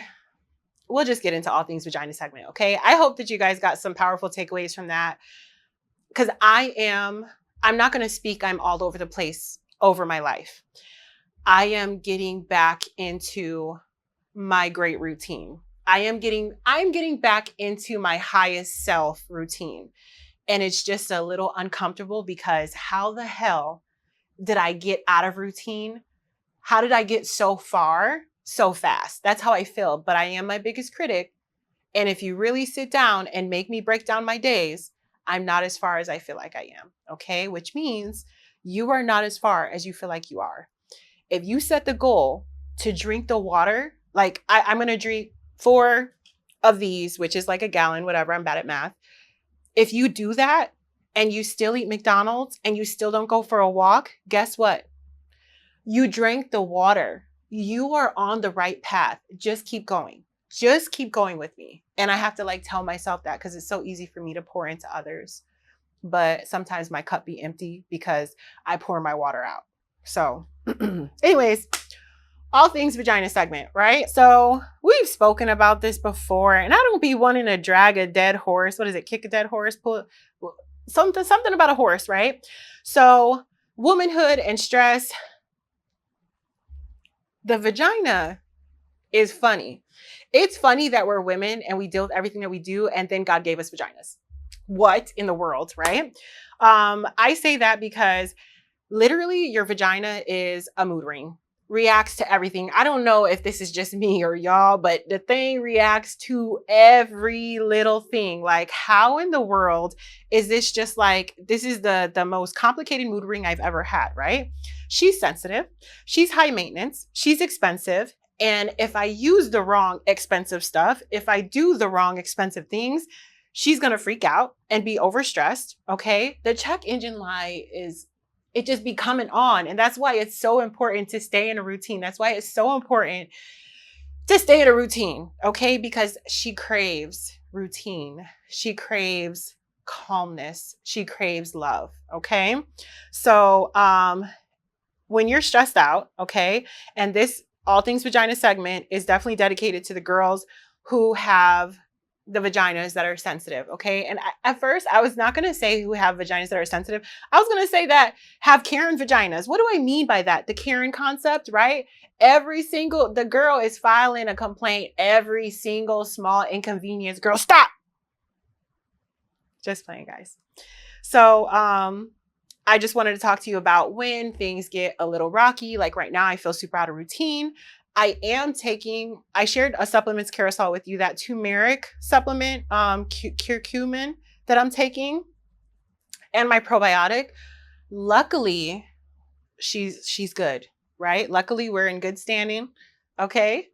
we'll just get into all things vagina segment. Okay? I hope that you guys got some powerful takeaways from that, because I'm not going to speak I'm all over the place over my life. I am getting back into my great routine. I'm getting back into my highest self routine. And it's just a little uncomfortable because how the hell did I get out of routine? How did I get so far so fast? That's how I feel. But I am my biggest critic. And if you really sit down and make me break down my days, I'm not as far as I feel like I am. Okay. Which means you are not as far as you feel like you are. If you set the goal to drink the water, like I'm going to drink 4 of these, which is like a gallon, whatever. I'm bad at math. If you do that and you still eat McDonald's and you still don't go for a walk, guess what? You drank the water. You are on the right path. Just keep going. Just keep going with me. And I have to like tell myself that because it's so easy for me to pour into others. But sometimes my cup be empty because I pour my water out. So anyways, all things vagina segment, right? So we've spoken about this before, and I don't be wanting to drag a dead horse. What is it? Kick a dead horse? Pull something about a horse, right? So womanhood and stress. The vagina is funny. It's funny that we're women and we deal with everything that we do, and then God gave us vaginas. What in the world, right? I say that because literally, your vagina is a mood ring, reacts to everything. I don't know if this is just me or y'all, but the thing reacts to every little thing. Like, how in the world is this just like, this is the most complicated mood ring I've ever had, right? She's sensitive. She's high maintenance. She's expensive. And if I use the wrong expensive stuff, if I do the wrong expensive things, she's going to freak out and be overstressed. Okay. The check engine light it just be coming on. And that's why it's so important to stay in a routine. That's why it's so important to stay in a routine. Okay. Because she craves routine. She craves calmness. She craves love. Okay. So, when you're stressed out, okay, and this all things vagina segment is definitely dedicated to the girls who have the vaginas that are sensitive, okay? And at first, I was not going to say who have vaginas that are sensitive. I was going to say that have Karen vaginas. What do I mean by that? The Karen concept, right? The girl is filing a complaint every single small inconvenience. Girl, stop! Just playing, guys. So, I just wanted to talk to you about when things get a little rocky. Like right now, I feel super out of routine. I shared a supplements carousel with you, that turmeric supplement, curcumin that I'm taking, and my probiotic. Luckily, she's good, right? Luckily, we're in good standing. Okay.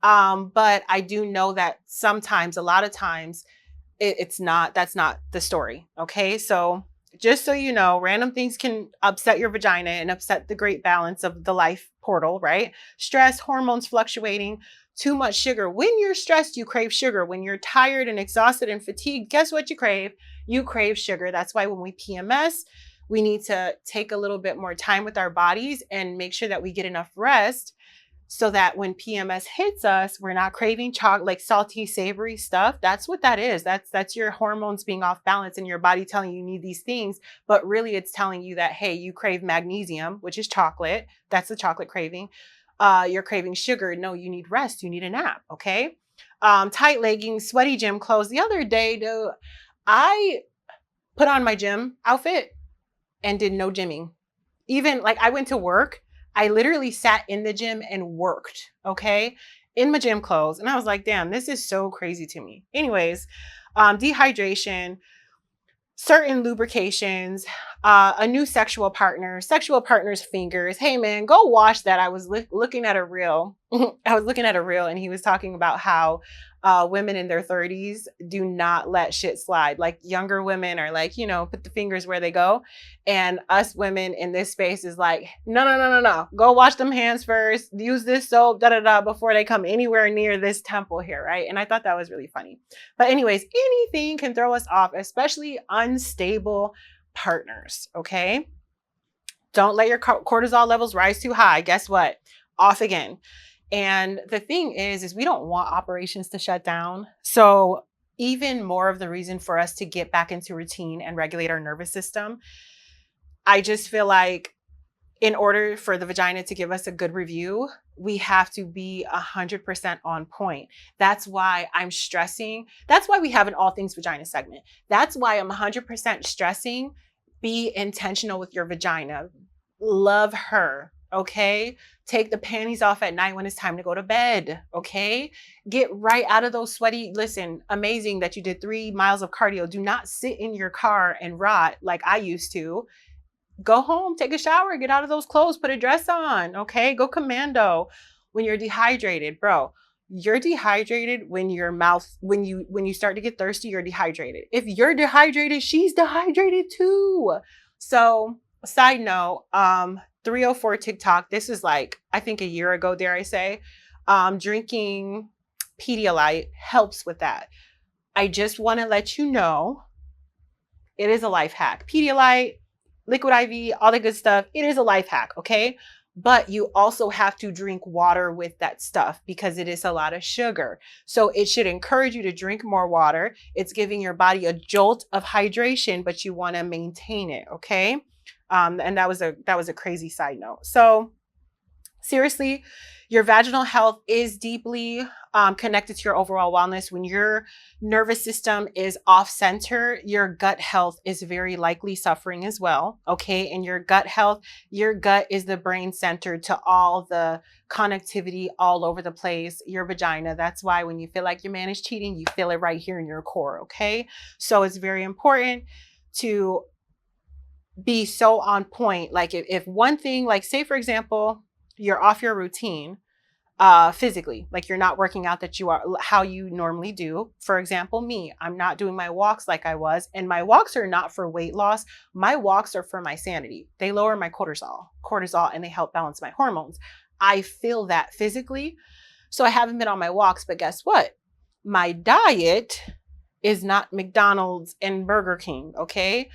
But I do know that sometimes, a lot of times, that's not the story. Okay. So just so you know, random things can upset your vagina and upset the great balance of the life portal, right? Stress, hormones fluctuating, too much sugar. When you're stressed, you crave sugar. When you're tired and exhausted and fatigued, guess what you crave? You crave sugar. That's why when we PMS, we need to take a little bit more time with our bodies and make sure that we get enough rest so that when PMS hits us, we're not craving chocolate, like salty, savory stuff. That's what that is. That's your hormones being off balance and your body telling you need these things. But really it's telling you that, hey, you crave magnesium, which is chocolate. That's the chocolate craving. You're craving sugar. No, you need rest. You need a nap. Okay. Tight leggings, sweaty gym clothes. The other day, though, I put on my gym outfit and did no gymming. Even like I went to work. I literally sat in the gym and worked, okay, in my gym clothes. And I was like, damn, this is so crazy to me. Anyways, dehydration, certain lubrications, A new sexual partner's fingers. Hey man, go watch that. I was looking at a reel. I was looking at a reel and he was talking about how women in their 30s do not let shit slide. Like younger women are like, put the fingers where they go. And us women in this space is like, no, no, no, no, no. Go wash them hands first. Use this soap, da da da, before they come anywhere near this temple here, right? And I thought that was really funny. But anyways, anything can throw us off, especially unstable partners, okay? Don't let your cortisol levels rise too high. Guess what? Off again. And the thing is we don't want operations to shut down. So even more of the reason for us to get back into routine and regulate our nervous system. I just feel like in order for the vagina to give us a good review, we have to be 100% on point. That's why I'm stressing. That's why we have an all things vagina segment. That's why I'm 100% stressing. Be intentional with your vagina. Love her. Okay. Take the panties off at night when it's time to go to bed. Okay. Get right out of those sweaty. Listen, amazing that you did 3 miles of cardio. Do not sit in your car and rot like I used to. Go home, take a shower, get out of those clothes, put a dress on. Okay. Go commando when you're dehydrated, bro. You're dehydrated when your mouth, when you start to get thirsty, you're dehydrated. If you're dehydrated, she's dehydrated too. So side note, 304 TikTok. This is like, I think a year ago, dare I say, drinking Pedialyte helps with that. I just want to let you know, it is a life hack. Pedialyte, Liquid IV, all the good stuff. It is a life hack. Okay. But you also have to drink water with that stuff because it is a lot of sugar. So it should encourage you to drink more water. It's giving your body a jolt of hydration, but you want to maintain it. Okay. And that was a crazy side note. So seriously, your vaginal health is deeply connected to your overall wellness. When your nervous system is off center, your gut health is very likely suffering as well. Okay. And your gut is the brain center to all the connectivity all over the place, your vagina. That's why when you feel like your man is cheating, you feel it right here in your core. Okay. So it's very important to be so on point. Like if one thing, like say for example, you're off your routine physically, like you're not working out that you are how you normally do. For example, me, I'm not doing my walks like I was, and my walks are not for weight loss. My walks are for my sanity. They lower my cortisol, and they help balance my hormones. I feel that physically. So I haven't been on my walks, but guess what? My diet is not McDonald's and Burger King. Okay.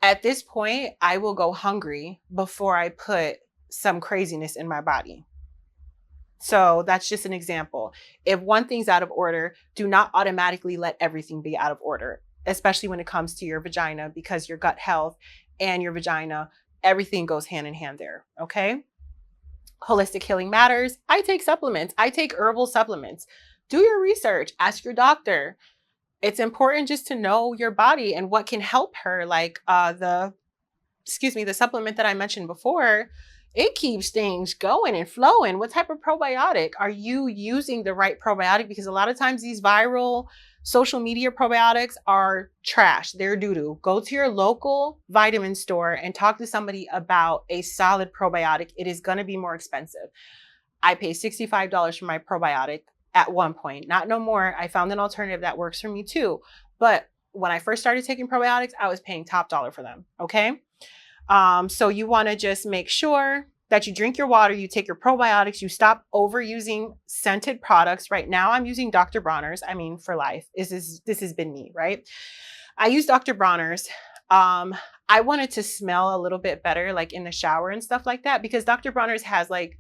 At this point, I will go hungry before I put some craziness in my body. So that's just an example. If one thing's out of order, do not automatically let everything be out of order, especially when it comes to your vagina, because your gut health and your vagina, everything goes hand in hand there. Okay. Holistic healing matters. I take supplements. I take herbal supplements. Do your research. Ask your doctor. It's important just to know your body and what can help her. Like the supplement that I mentioned before, it keeps things going and flowing. What type of probiotic? Are you using the right probiotic? Because a lot of times these viral social media probiotics are trash. They're doo-doo. Go to your local vitamin store and talk to somebody about a solid probiotic. It is going to be more expensive. I pay $65 for my probiotic at one point, not no more. I found an alternative that works for me too. But when I first started taking probiotics, I was paying top dollar for them. Okay. So you want to just make sure that you drink your water, you take your probiotics, you stop overusing scented products. Right now I'm using Dr. Bronner's. I mean, for life. This has been me, right? I use Dr. Bronner's. I wanted to smell a little bit better, like in the shower and stuff like that, because Dr. Bronner's has like,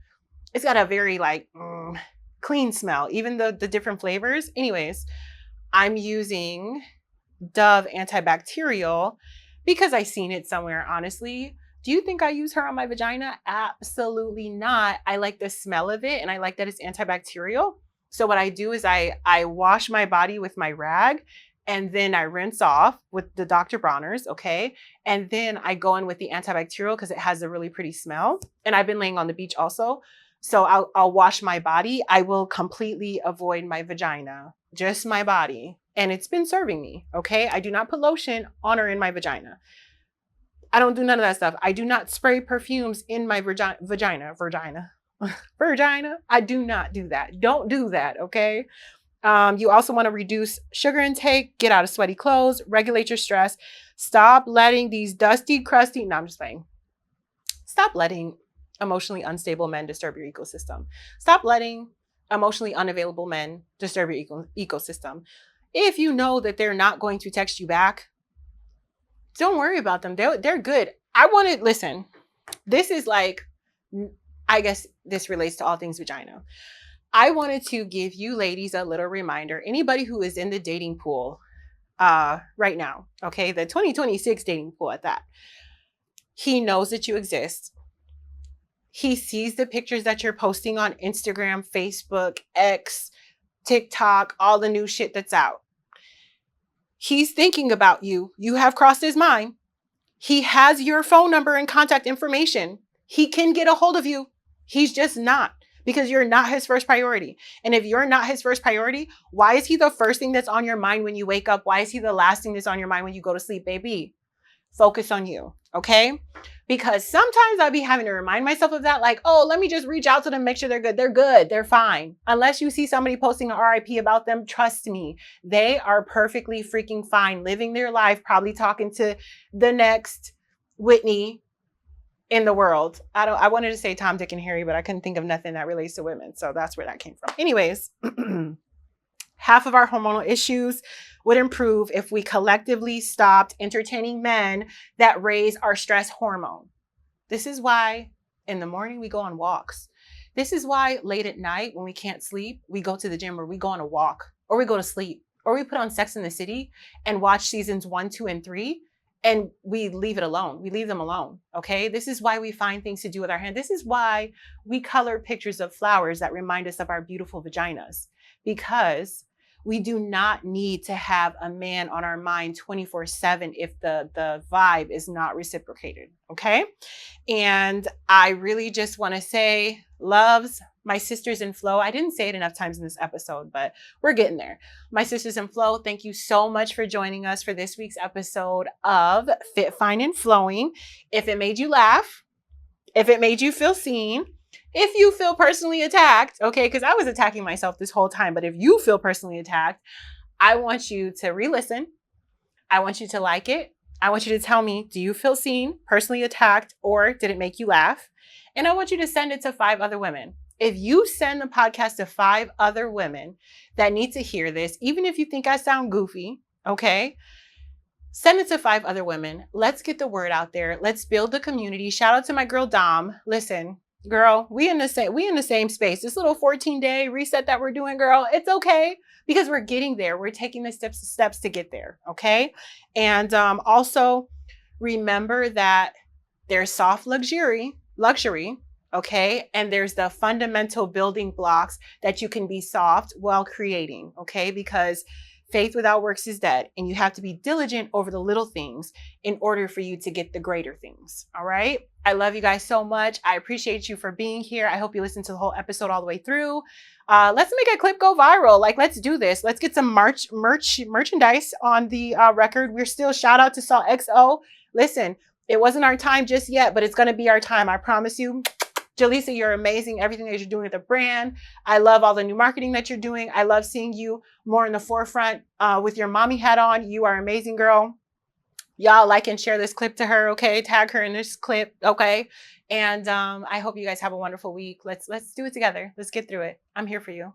it's got a very like clean smell, even though the different flavors. Anyways, I'm using Dove antibacterial because I seen it somewhere, honestly. Do you think I use her on my vagina? Absolutely not. I like the smell of it and I like that it's antibacterial. So what I do is I wash my body with my rag and then I rinse off with the Dr. Bronner's, okay? And then I go in with the antibacterial because it has a really pretty smell. And I've been laying on the beach also. So I'll wash my body. I will completely avoid my vagina, just my body. And it's been serving me, okay? I do not put lotion on or in my vagina. I don't do none of that stuff. I do not spray perfumes in my vagina. I do not do that. Don't do that. Okay. You also want to reduce sugar intake, get out of sweaty clothes, regulate your stress. Stop letting these dusty, crusty, no, I'm just saying, stop letting emotionally unstable men disturb your ecosystem. Stop letting emotionally unavailable men disturb your ecosystem. If you know that they're not going to text you back, don't worry about them. They're good. I want to listen. This is like, I guess this relates to all things vagina. I wanted to give you ladies a little reminder. Anybody who is in the dating pool right now, okay, the 2026 dating pool at that, he knows that you exist. He sees the pictures that you're posting on Instagram, Facebook, X, TikTok, all the new shit that's out. He's thinking about you. You have crossed his mind. He has your phone number and contact information. He can get a hold of you. He's just not, because you're not his first priority. And if you're not his first priority, why is he the first thing that's on your mind when you wake up? Why is he the last thing that's on your mind when you go to sleep, baby? Focus on you, okay? Because sometimes I'll be having to remind myself of that, like, oh, let me just reach out to them, make sure they're good. They're good. They're fine. Unless you see somebody posting an RIP about them, trust me, they are perfectly freaking fine, living their life, probably talking to the next Whitney in the world. I wanted to say Tom, Dick, and Harry, but I couldn't think of nothing that relates to women. So that's where that came from. Anyways, half of our hormonal issues would improve if we collectively stopped entertaining men that raise our stress hormone. This is why in the morning we go on walks. This is why late at night when we can't sleep, we go to the gym or we go on a walk or we go to sleep or we put on Sex in the City and watch seasons 1, 2, and 3. And we leave it alone. We leave them alone. Okay. This is why we find things to do with our hand. This is why we color pictures of flowers that remind us of our beautiful vaginas, because we do not need to have a man on our mind 24/7 if the vibe is not reciprocated. Okay. And I really just want to say, loves, my sisters in flow. I didn't say it enough times in this episode, but we're getting there. My sisters in flow, thank you so much for joining us for this week's episode of Fit, Fine, and Flowing. If it made you laugh, if it made you feel seen, if you feel personally attacked, okay, because I was attacking myself this whole time, but if you feel personally attacked, I want you to re-listen. I want you to like it. I want you to tell me, do you feel seen, personally attacked, or did it make you laugh? And I want you to send it to 5 other women. If you send the podcast to 5 other women that need to hear this, even if you think I sound goofy, okay, send it to 5 other women. Let's get the word out there. Let's build the community. Shout out to my girl, Dom. Listen, girl, we in the same space. This little 14-day reset that we're doing, girl, it's okay because we're getting there. We're taking the steps to get there, okay? And also remember that there's soft luxury, okay? And there's the fundamental building blocks that you can be soft while creating, okay? Because faith without works is dead, and you have to be diligent over the little things in order for you to get the greater things, all right? I love you guys so much. I appreciate you for being here. I hope you listened to the whole episode all the way through. Let's make a clip go viral. Like, let's do this. Let's get some merchandise on the record. We're still, shout out to Saw XO. Listen, it wasn't our time just yet, but it's going to be our time. I promise you. Jaleesa, you're amazing. Everything that you're doing with the brand. I love all the new marketing that you're doing. I love seeing you more in the forefront with your mommy hat on. You are amazing, girl. Y'all like and share this clip to her, okay? Tag her in this clip, okay? And I hope you guys have a wonderful week. Let's do it together. Let's get through it. I'm here for you.